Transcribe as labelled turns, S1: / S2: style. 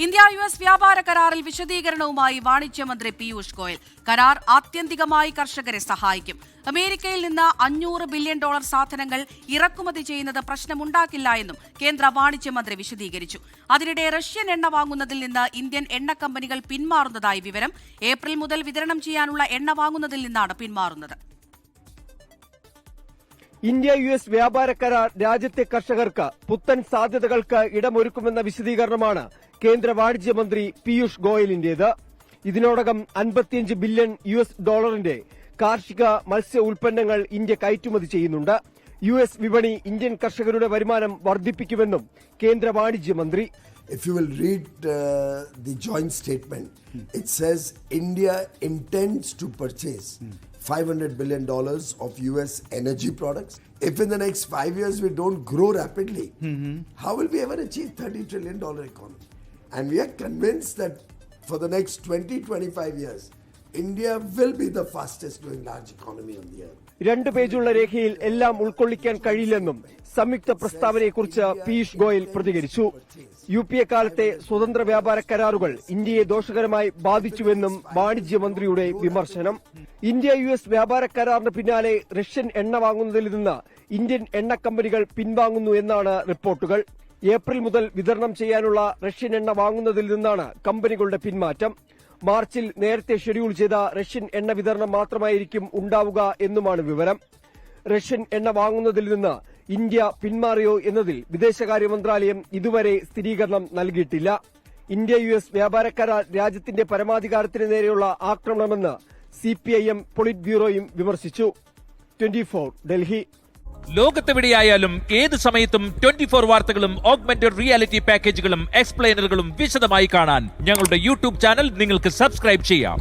S1: ഇന്ത്യ-US വ്യാപാര കരാറിൽ വിശദീകരണവുമായി വാണിജ്യമന്ത്രി പീയൂഷ് ഗോയൽ. കരാർ ആത്യന്തികമായി കർഷകരെ സഹായിക്കും. അമേരിക്കയിൽ നിന്ന് $500 ബില്യൺ സാധനങ്ങൾ ഇറക്കുമതി ചെയ്യുന്നത് പ്രശ്നമുണ്ടാക്കില്ല എന്നും കേന്ദ്ര വാണിജ്യമന്ത്രി വിശദീകരിച്ചു. അതിനിടെ റഷ്യൻ എണ്ണ വാങ്ങുന്നതിൽ നിന്ന് ഇന്ത്യൻ എണ്ണ കമ്പനികൾ പിന്മാറുന്നതായി വിവരം. ഏപ്രിൽ മുതൽ വിതരണം ചെയ്യാനുള്ള എണ്ണ വാങ്ങുന്നതിൽ നിന്നാണ് പിന്മാറുന്നത്.
S2: ഇന്ത്യ-US വ്യാപാര കരാർ രാജ്യത്തെ കർഷകർക്ക് പുത്തൻ സാധ്യതകൾക്ക് ഇടമൊരുക്കുമെന്ന വിശദീകരണമാണ് കേന്ദ്ര വാണിജ്യമന്ത്രി പീയൂഷ് ഗോയലിന്റേത്. ഇതിനോടകം $55 ബില്യൺ കാർഷിക മത്സ്യ ഉൽപ്പന്നങ്ങൾ ഇന്ത്യ കയറ്റുമതി ചെയ്യുന്നുണ്ട്. US വിപണി ഇന്ത്യൻ കർഷകരുടെ വരുമാനം വർദ്ധിപ്പിക്കുമെന്നും കേന്ദ്ര വാണിജ്യമന്ത്രി.
S3: If you will read the joint statement, it says India intends to purchase $500 billion of US energy products. If in the next 5 years we don't grow rapidly, how will we ever achieve $30 trillion economy? And we are convinced that for the next 20-25 years, India will be the fastest growing large economy on the earth.
S2: 2 പേജുള്ള രേഖയിൽ എല്ലാം ഉൾക്കൊള്ളിക്കാൻ കഴിയില്ലെന്നും സംയുക്ത പ്രസ്താവനയെക്കുറിച്ച് പീയൂഷ് ഗോയൽ പ്രതികരിച്ചു. UPA കാലത്തെ സ്വതന്ത്ര വ്യാപാര കരാറുകൾ ഇന്ത്യയെ ദോഷകരമായി ബാധിച്ചുവെന്നും വാണിജ്യമന്ത്രിയുടെ വിമർശനം. ഇന്ത്യ-US വ്യാപാര കരാറിന് പിന്നാലെ റഷ്യൻ എണ്ണ വാങ്ങുന്നതിൽ നിന്ന് ഇന്ത്യൻ എണ്ണ കമ്പനികൾ പിൻവാങ്ങുന്നു എന്നാണ് റിപ്പോർട്ടുകൾ. ഏപ്രിൽ മുതൽ വിതരണം ചെയ്യാനുള്ള റഷ്യൻ എണ്ണ വാങ്ങുന്നതിൽ നിന്നാണ് കമ്പനികളുടെ പിന്മാറ്റം. മാർച്ചിൽ നേരത്തെ ഷെഡ്യൂൾ ചെയ്ത റഷ്യൻ എണ്ണ വിതരണം മാത്രമായിരിക്കും ഉണ്ടാവുക എന്നുമാണ് വിവരം. റഷ്യൻ എണ്ണ വാങ്ങുന്നതിൽ നിന്ന് ഇന്ത്യ പിന്മാറിയോ എന്നതിൽ വിദേശകാര്യ മന്ത്രാലയം ഇതുവരെ സ്ഥിരീകരണം നൽകിയിട്ടില്ല. ഇന്ത്യ-US വ്യാപാര കരാർ രാജ്യത്തിന്റെ പരമാധികാരത്തിന് നേരെയുള്ള ആക്രമണമെന്ന് CPIM പൊളിറ്റ് ബ്യൂറോയും വിമർശിച്ചു. 24 ഡൽഹി.
S4: ലോകത്തെവിടെയായാലും ഏത് സമയത്തും 24 വാർത്തകളും ഓഗ്മെന്റഡ് റിയാലിറ്റി പാക്കേജുകളും എക്സ്പ്ലെയിനറുകളും വിശദമായി കാണാൻ ഞങ്ങളുടെ YouTube ചാനൽ നിങ്ങൾക്ക് സബ്സ്ക്രൈബ് ചെയ്യാം.